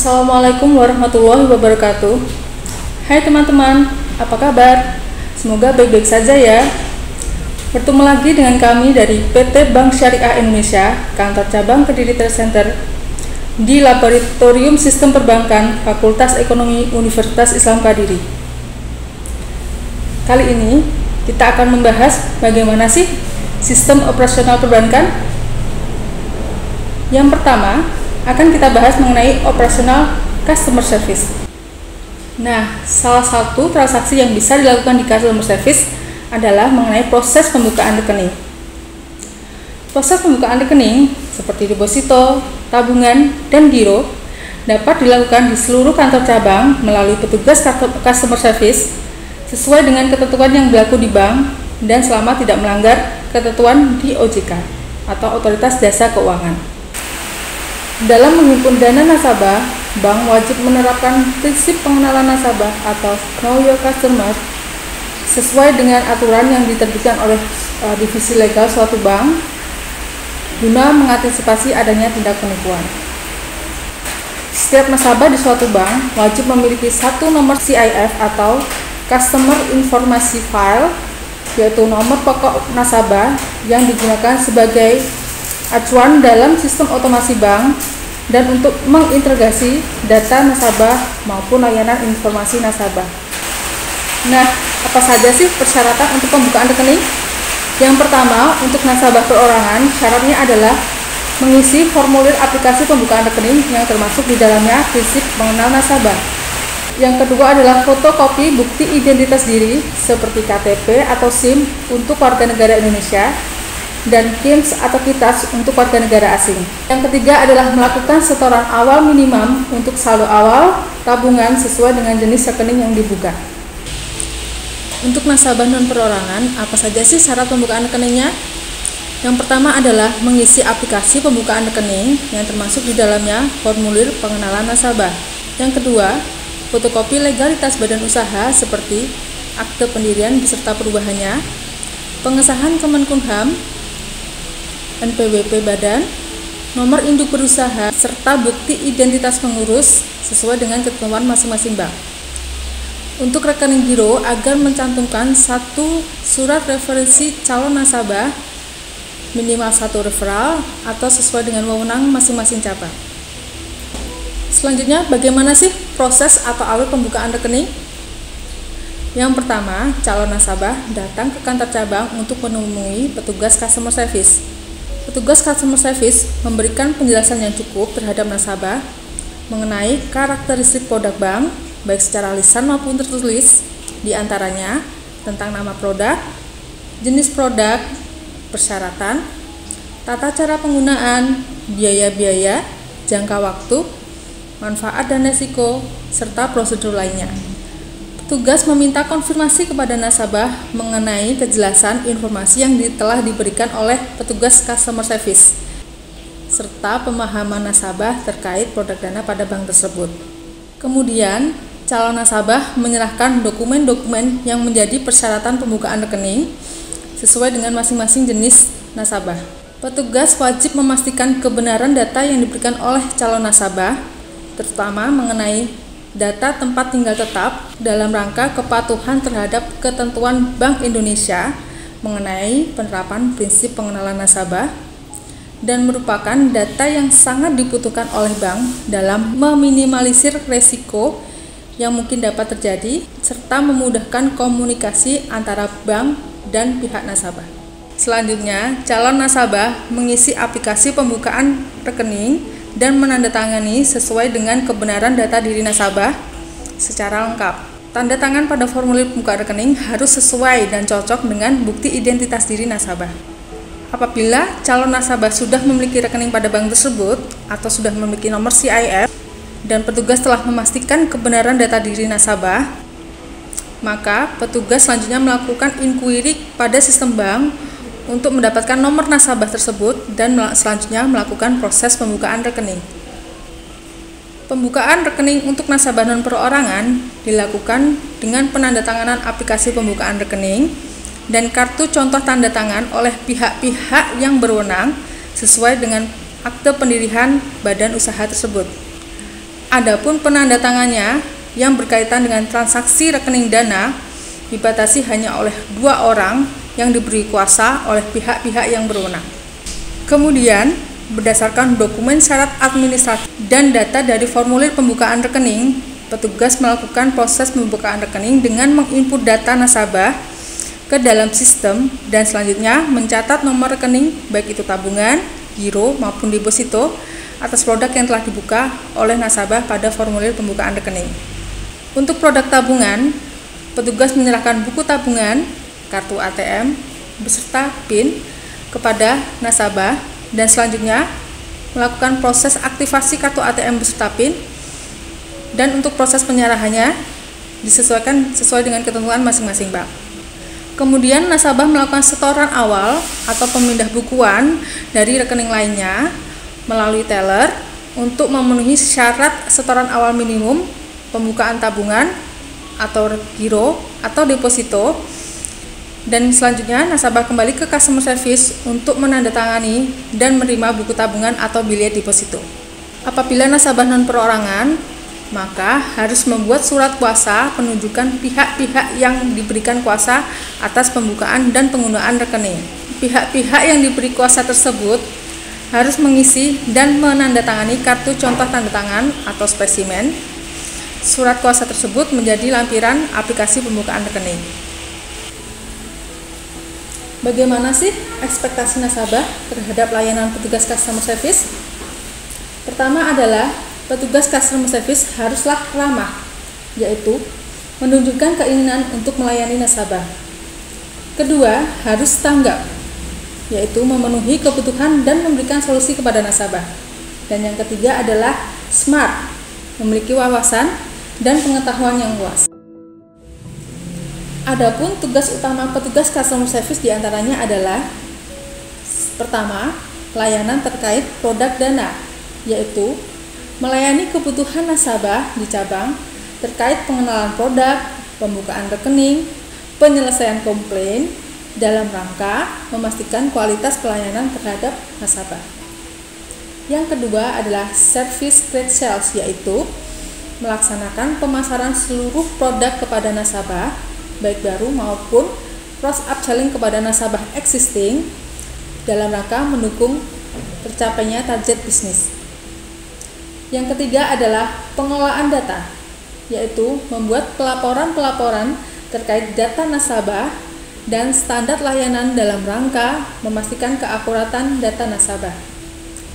Assalamualaikum warahmatullahi wabarakatuh. Hai teman-teman, apa kabar? Semoga baik-baik saja ya. Bertemu lagi dengan kami dari PT Bank Syariah Indonesia, kantor cabang Kediri Trade Center, di Laboratorium Sistem Perbankan Fakultas Ekonomi Universitas Islam Kediri. Kali ini kita akan membahas bagaimana sih sistem operasional perbankan. Yang pertama, akan kita bahas mengenai operasional customer service. Nah, salah satu transaksi yang bisa dilakukan di customer service adalah mengenai proses pembukaan rekening. Proses pembukaan rekening seperti deposito, tabungan, dan giro dapat dilakukan di seluruh kantor cabang melalui petugas customer service sesuai dengan ketentuan yang berlaku di bank dan selama tidak melanggar ketentuan di OJK atau Otoritas Jasa Keuangan. Dalam menghimpun dana nasabah, bank wajib menerapkan prinsip pengenalan nasabah atau Know Your Customer sesuai dengan aturan yang diterbitkan oleh divisi legal suatu bank guna mengantisipasi adanya tindak penipuan. Setiap nasabah di suatu bank wajib memiliki satu nomor CIF atau Customer Information File, yaitu nomor pokok nasabah yang digunakan sebagai acuan dalam sistem otomasi bank dan untuk mengintegrasi data nasabah maupun layanan informasi nasabah. Nah, apa saja sih persyaratan untuk pembukaan rekening? Yang pertama, untuk nasabah perorangan, syaratnya adalah mengisi formulir aplikasi pembukaan rekening yang termasuk di dalamnya prinsip mengenal nasabah. Yang kedua adalah fotokopi bukti identitas diri seperti KTP atau SIM untuk warga negara Indonesia dan KIMS atau KITAS untuk warga negara asing. Yang ketiga adalah melakukan setoran awal minimum untuk saldo awal tabungan sesuai dengan jenis rekening yang dibuka. Untuk nasabah non perorangan, apa saja sih syarat pembukaan rekeningnya? Yang pertama adalah mengisi aplikasi pembukaan rekening yang termasuk di dalamnya formulir pengenalan nasabah. Yang kedua, fotokopi legalitas badan usaha seperti akte pendirian beserta perubahannya, pengesahan Kemenkumham, NPWP badan, nomor induk berusaha, serta bukti identitas pengurus sesuai dengan ketentuan masing-masing bank. Untuk rekening giro agar mencantumkan satu surat referensi calon nasabah, minimal satu referral atau sesuai dengan wewenang masing-masing cabang. Selanjutnya, bagaimana sih proses atau alur pembukaan rekening? Yang pertama, calon nasabah datang ke kantor cabang untuk menemui petugas customer service. Petugas customer service memberikan penjelasan yang cukup terhadap nasabah mengenai karakteristik produk bank, baik secara lisan maupun tertulis, diantaranya tentang nama produk, jenis produk, persyaratan, tata cara penggunaan, biaya-biaya, jangka waktu, manfaat dan resiko, serta prosedur lainnya. Petugas meminta konfirmasi kepada nasabah mengenai kejelasan informasi yang telah diberikan oleh petugas customer service, serta pemahaman nasabah terkait produk dana pada bank tersebut. Kemudian, calon nasabah menyerahkan dokumen-dokumen yang menjadi persyaratan pembukaan rekening sesuai dengan masing-masing jenis nasabah. Petugas wajib memastikan kebenaran data yang diberikan oleh calon nasabah, terutama mengenai data tempat tinggal tetap dalam rangka kepatuhan terhadap ketentuan Bank Indonesia mengenai penerapan prinsip pengenalan nasabah dan merupakan data yang sangat dibutuhkan oleh bank dalam meminimalisir resiko yang mungkin dapat terjadi serta memudahkan komunikasi antara bank dan pihak nasabah. Selanjutnya, calon nasabah mengisi aplikasi pembukaan rekening dan menandatangani sesuai dengan kebenaran data diri nasabah secara lengkap. Tanda tangan pada formulir pembukaan rekening harus sesuai dan cocok dengan bukti identitas diri nasabah. Apabila calon nasabah sudah memiliki rekening pada bank tersebut atau sudah memiliki nomor CIF dan petugas telah memastikan kebenaran data diri nasabah, maka petugas selanjutnya melakukan inquiry pada sistem bank untuk mendapatkan nomor nasabah tersebut dan selanjutnya melakukan proses pembukaan rekening. Pembukaan rekening untuk nasabah non perorangan dilakukan dengan penandatanganan aplikasi pembukaan rekening dan kartu contoh tanda tangan oleh pihak-pihak yang berwenang sesuai dengan akte pendirian badan usaha tersebut. Adapun penandatangannya yang berkaitan dengan transaksi rekening dana dibatasi hanya oleh 2 orang yang diberi kuasa oleh pihak-pihak yang berwenang. Kemudian, berdasarkan dokumen syarat administratif dan data dari formulir pembukaan rekening, petugas melakukan proses pembukaan rekening dengan menginput data nasabah ke dalam sistem dan selanjutnya mencatat nomor rekening baik itu tabungan, giro maupun deposito atas produk yang telah dibuka oleh nasabah pada formulir pembukaan rekening. Untuk produk tabungan, petugas menyerahkan buku tabungan, kartu ATM, beserta PIN kepada nasabah dan selanjutnya melakukan proses aktivasi kartu ATM beserta PIN dan untuk proses penyerahannya disesuaikan sesuai dengan ketentuan masing-masing bank. Kemudian nasabah melakukan setoran awal atau pemindah bukuan dari rekening lainnya melalui teller untuk memenuhi syarat setoran awal minimum, pembukaan tabungan atau giro atau deposito, dan selanjutnya nasabah kembali ke customer service untuk menandatangani dan menerima buku tabungan atau bilet deposito. Apabila nasabah non perorangan, maka harus membuat surat kuasa penunjukan pihak-pihak yang diberikan kuasa atas pembukaan dan penggunaan rekening. Pihak-pihak yang diberi kuasa tersebut harus mengisi dan menandatangani kartu contoh tanda tangan atau spesimen. Surat kuasa tersebut menjadi lampiran aplikasi pembukaan rekening. Bagaimana sih ekspektasi nasabah terhadap layanan petugas customer service? Pertama adalah petugas customer service haruslah ramah, yaitu menunjukkan keinginan untuk melayani nasabah. Kedua, harus tanggap, yaitu memenuhi kebutuhan dan memberikan solusi kepada nasabah. Dan yang ketiga adalah smart, memiliki wawasan dan pengetahuan yang luas. Adapun tugas utama petugas customer service diantaranya adalah: pertama, layanan terkait produk dana, yaitu melayani kebutuhan nasabah di cabang terkait pengenalan produk, pembukaan rekening, penyelesaian komplain dalam rangka memastikan kualitas pelayanan terhadap nasabah. Yang kedua adalah service trade sales, yaitu melaksanakan pemasaran seluruh produk kepada nasabah, baik baru maupun cross upselling kepada nasabah existing dalam rangka mendukung tercapainya target bisnis. Yang ketiga adalah pengelolaan data, yaitu membuat pelaporan-pelaporan terkait data nasabah dan standar layanan dalam rangka memastikan keakuratan data nasabah.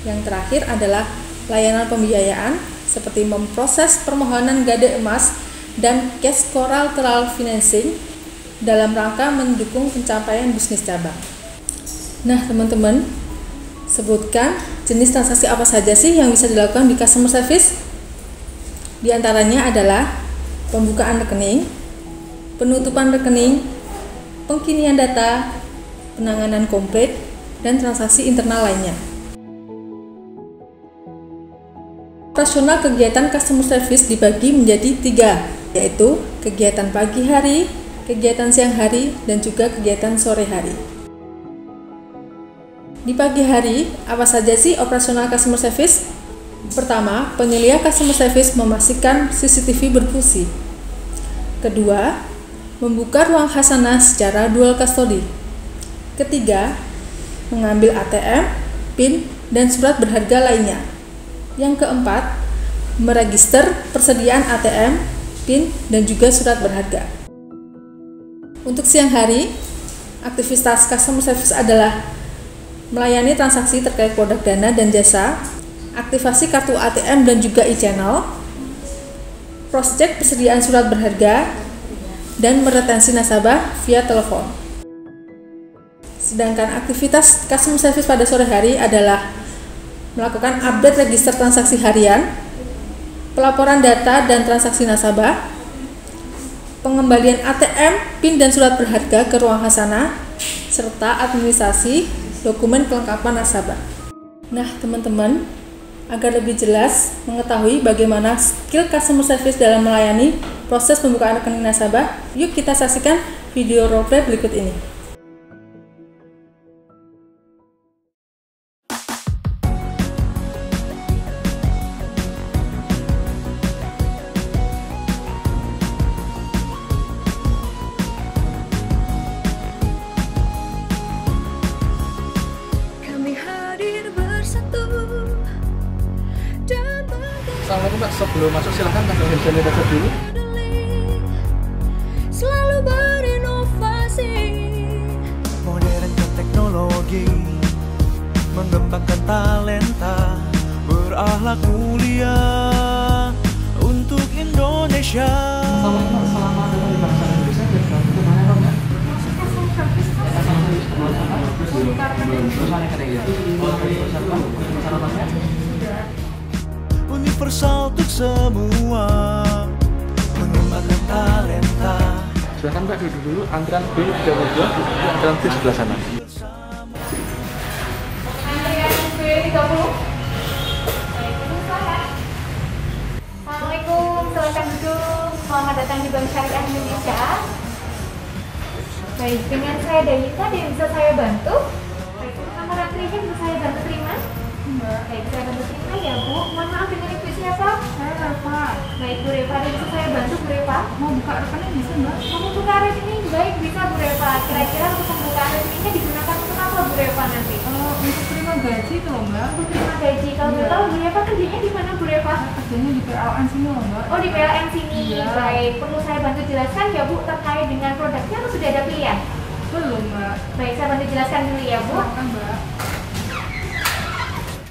Yang terakhir adalah layanan pembiayaan seperti memproses permohonan gade emas dan cash collateral financing dalam rangka mendukung pencapaian bisnis cabang. Nah, teman-teman, sebutkan jenis transaksi apa saja sih yang bisa dilakukan di customer service? Di antaranya adalah pembukaan rekening, penutupan rekening, pengkinian data, penanganan komplain, dan transaksi internal lainnya. Operasional kegiatan customer service dibagi menjadi 3, yaitu kegiatan pagi hari, kegiatan siang hari, dan juga kegiatan sore hari. Di pagi hari, apa saja sih operasional customer service? Pertama, penyelia customer service memastikan CCTV berfungsi. Kedua, membuka ruang khasanah secara dual custody. Ketiga, mengambil ATM, PIN, dan surat berharga lainnya. Yang keempat, meregister persediaan ATM, PIN, dan juga surat berharga. Untuk siang hari, aktivitas customer service adalah melayani transaksi terkait produk dana dan jasa, aktivasi kartu ATM dan juga e-channel, cross-check persediaan surat berharga, dan meretensi nasabah via telepon. Sedangkan aktivitas customer service pada sore hari adalah melakukan update register transaksi harian, pelaporan data dan transaksi nasabah, pengembalian ATM, PIN dan surat berharga ke ruang khasanah, serta administrasi dokumen kelengkapan nasabah. Nah, teman-teman, agar lebih jelas mengetahui bagaimana skill customer service dalam melayani proses pembukaan rekening nasabah, yuk kita saksikan video roleplay berikut ini. Assalamualaikum Mbak, sebelum masuk silahkan pakai hand sanitizer dulu. Selalu berinovasi, modernkan teknologi, mengembangkan talenta, berakhlak mulia untuk Indonesia. Assalamualaikum, selamat datang di bangsa Indonesia. Jadi kamu kemana dong ya? Universal untuk semua, mengembangkan talenta. Silakan Mbak duduk dulu, antrian B32, antrian B sebelah sana. Antrian B30. Assalamualaikum, silakan duduk. Selamat datang di Bank Syariah Indonesia. Baik, dengan saya Dayita, ada yang bisa saya bantu? Baik, untuk nomor antriannya bisa saya bantu terima? Baik, saya bantu terima ya Bu. Mohon maaf, dengan Ibu siapa? Saya Rafa. Baik Bu Reva, ada yang bisa saya bantu Bu Reva? Mau buka rekening bisa Mbak? Mau buka rekening? Baik, bisa Bu Reva. Kira-kira untuk pembukaan rekeningnya digunakan untuk apa Bu Reva nanti? Untuk terima gaji itu loh Mbak. Untuk terima gaji. Kalau Iya. tahu Bu Reva kerjanya di mana Bu Reva? Kerjanya di PLN sini loh Mbak. Oh, di PLN sini. Iya. Baik, perlu saya bantu jelaskan ya Bu terkait dengan produknya atau sudah ada pilihan? Belum Mbak. Baik, saya bantu jelaskan dulu ya Bu. Silakan Mbak.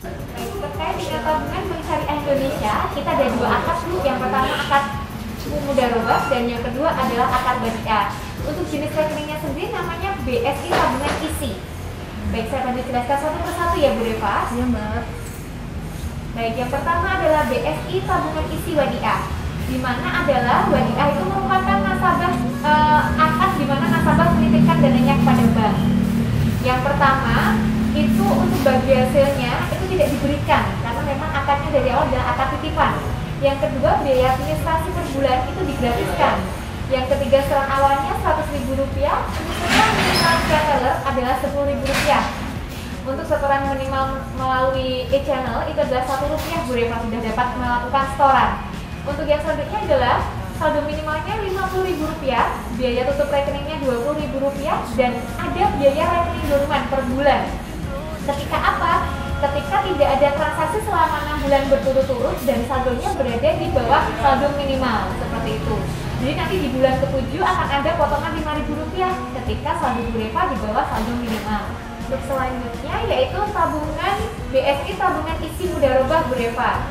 Baik, terkait dengan tabungan Bank Syariah Indonesia, kita ada dua akad Bu. Yang pertama akad mudarobah dan yang kedua adalah akad badiah. Untuk jenis rekeningnya sendiri namanya BSI tabungan isi. Baik, saya bantu jelaskan satu persatu ya Bu Reva. Iya Mbak. Baik, yang pertama adalah BSI tabungan isi wadiah, di mana adalah wadiah itu merupakan nasabah akad di mana nasabah menitipkan dananya kepada bank. Yang pertama itu untuk bagi hasilnya itu tidak diberikan karena memang akadnya dari awal adalah akad titipan. Yang kedua, biaya administrasi per bulan itu digratiskan. Yang ketiga, setoran awalnya Rp100.000, setoran minimal via teller adalah Rp10.000. Untuk setoran minimal melalui e-channel itu adalah Rp1 Bu Reva sudah dapat melakukan setoran. Untuk yang selanjutnya adalah saldo minimalnya Rp50.000, biaya tutup rekeningnya Rp20.000 dan ada biaya rekening dorongan per bulan. Ketika apa? Ketika tidak ada transaksi selama 6 bulan berturut-turut dan saldonya berada di bawah saldo minimal seperti itu. Jadi nanti di bulan ke-7 akan ada potongan Rp5.000 ketika saldo Bu Reva di bawah saldo minimal. Untuk selanjutnya yaitu tabungan BSI tabungan isi mudarobah Bu Reva.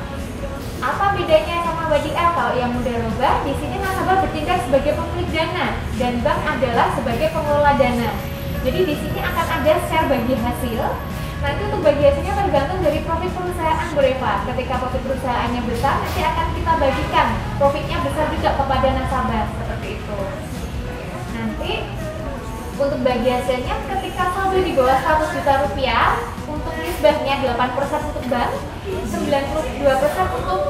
Apa bedanya sama wadiah? Kalau yang mudarobah di sini nasabah bertindak sebagai pemilik dana dan bank adalah sebagai pengelola dana. Jadi di sini akan ada share bagi hasil. Nanti untuk bagi hasilnya tergantung dari profit perusahaan Bu Reva. Ketika profit perusahaannya besar, nanti akan kita bagikan profitnya besar juga kepada nasabah seperti itu. Nanti untuk bagi hasilnya ketika saldo di bawah Rp100 juta, untuk nisbahnya 8% untuk bank, 92% untuk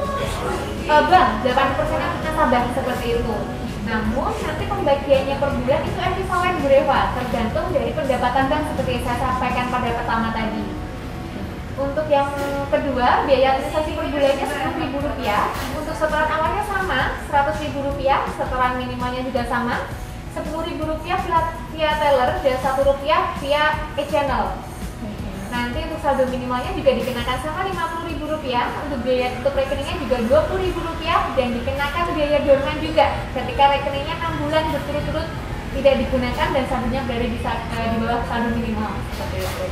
bank, 8% untuk nasabah seperti itu. Namun nanti pembagiannya per bulan itu ekivalen Bu Reva, tergantung dari pendapatan bank seperti yang saya sampaikan pada pertama tadi. Untuk yang kedua, biaya administrasi per bulannya Rp10.000. Untuk setoran awalnya sama, Rp100.000, setoran minimalnya juga sama, Rp10.000 via teller dan Rp1 via e-channel. Nanti untuk saldo minimalnya juga dikenakan sama Rp50.000. Untuk biaya tutup rekeningnya juga Rp20.000 dan dikenakan biaya dorongan juga ketika rekeningnya 6 bulan berturut-turut tidak digunakan dan saldonya berada di bawah saldo minimal seperti itu.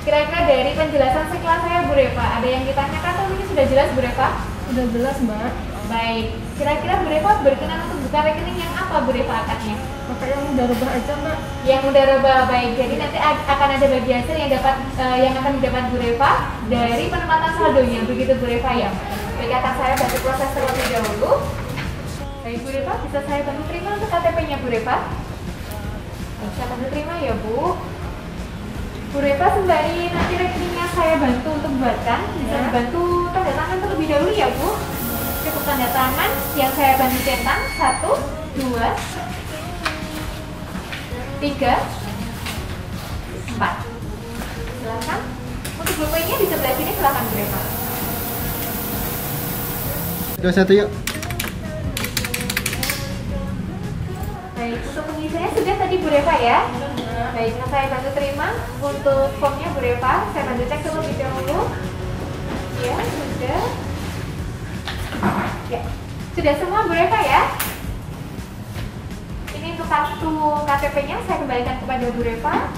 Kira-kira dari penjelasan sekilas saya Bu Reva, ada yang ditanyakan atau ini sudah jelas Bu Reva? Sudah jelas Mbak. Baik, kira-kira Bu Reva berkenan untuk buka rekening yang apa Bu Reva akadnya? Pakai yang mudarobah aja Mbak. Yang mudarobah, baik. Jadi nanti akan ada bagi hasil yang akan didapat Bu Reva dari penempatan saldonya, begitu Bu Reva ya. Baik, akan saya bantu proses terlebih dahulu. Baik Bu Reva, bisa saya bantu terima untuk KTP-nya Bu Reva? Bisa bantu terima ya Bu. Bu Reva sembari nanti rekeningnya saya bantu untuk buatkan, bisa dibantu tanda tangan terlebih dahulu ya Bu. Cukup tanda tangan yang saya bantu cetak 1, 2, 3, 4. Silakan. Untuk blueprintnya di sebelah sini silakan Bu Reva. 21 yuk. Baik, untuk pengisiannya sudah tadi Bu Reva ya. Baik, nah saya bantu terima untuk formnya Bu Reva. Saya bantu cek terlebih dahulu. Ya, sudah. Ya, sudah semua Bu Reva ya? Ini untuk kartu KTP-nya saya kembalikan kepada Bu Reva.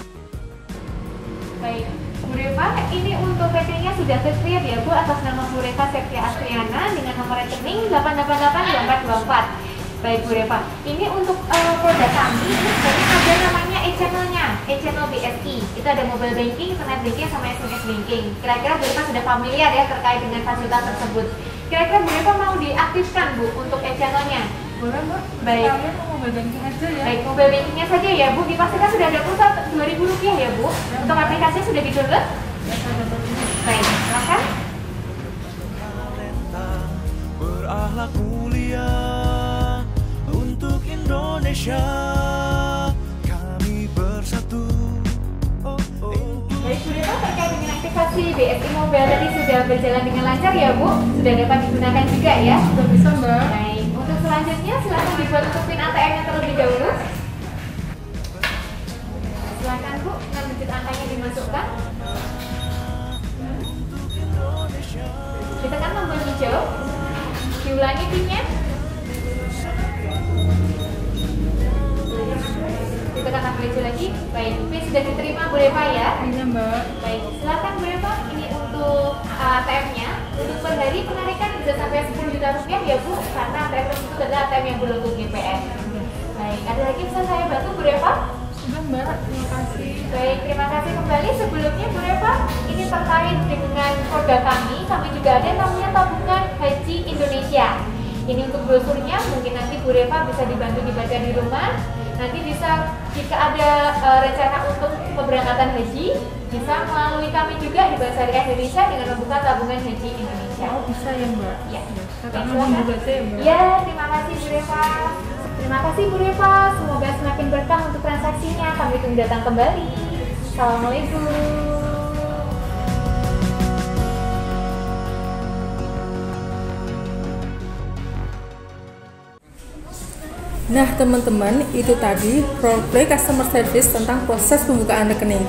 Baik, Bu Reva, ini untuk PT-nya sudah terclear ya Bu, atas nama Bu Reva Septia Astriana dengan nomor rekening 8882424. Baik Bu Reva, ini untuk produk kami ini ada namanya e-channel-nya, e-channel BSI. Itu ada mobile banking, internet banking, sama SMS banking. Kira-kira Bu Reva sudah familiar ya terkait dengan fasilitas tersebut. Kira-kira Bu Reva mau diaktifkan Bu untuk e-channelnya? Boleh Mbak. Baik. Kalian mau mobile banking aja ya. Baik, mobile bankingnya saja ya Bu. Dipastikan sudah ada pulsa Rp2.000 ya Bu. Untuk aplikasinya sudah di-download? Ya, saya dapat ini. Baik, silakan. Talenta berakhlak mulia untuk Indonesia, kami bersatu. Baik Bu Reva, terkait dengan aktivasi BSI Mobile tadi sudah berjalan dengan lancar ya Bu? Sudah dapat digunakan juga ya? Sudah bisa Mbak. Baik, untuk selanjutnya silakan dibuat untuk PIN ATM-nya terlebih dahulu. Silakan Bu, 6 digit angkanya dimasukkan. Ditekan tombol hijau. Diulangi PIN-nya. Ditekan tombol hijau lagi. Baik, PIN sudah diterima Bu Reva ya. Iya Mbak. Baik, silakan Bu Reva. Ini untuk ATM-nya. Untuk per hari penarikan bisa sampai 10 juta rupiah ya Bu, karena ATM tersebut adalah ATM yang berlogo GPN. Baik, ada lagi bisa saya bantu Bu Reva? Sudah Mbak, terima kasih. Baik, terima kasih kembali. Sebelumnya Bu Reva, ini terkait dengan produk kami juga ada namanya tabungan haji Indonesia. Ini untuk brosurnya, mungkin nanti Bu Reva bisa dibantu dibaca di rumah. Nanti bisa, jika ada rencana untuk keberangkatan haji, bisa melalui kami juga di Bank Syariah Indonesia dengan membuka tabungan haji Indonesia. Oh bisa ya Mbak? Ya. Karena Silakan. mau dibaca ya Mbak? Ya, terima kasih Bu Reva. Terima kasih Bu Reva, semoga semakin berkah untuk transaksinya. Kami tunggu datang kembali. Assalamualaikum. Nah teman-teman, itu tadi roleplay customer service tentang proses pembukaan rekening.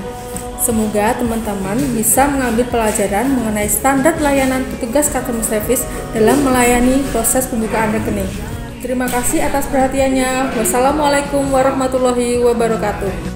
Semoga teman-teman bisa mengambil pelajaran mengenai standar layanan petugas customer service dalam melayani proses pembukaan rekening. Terima kasih atas perhatiannya. Wassalamualaikum warahmatullahi wabarakatuh.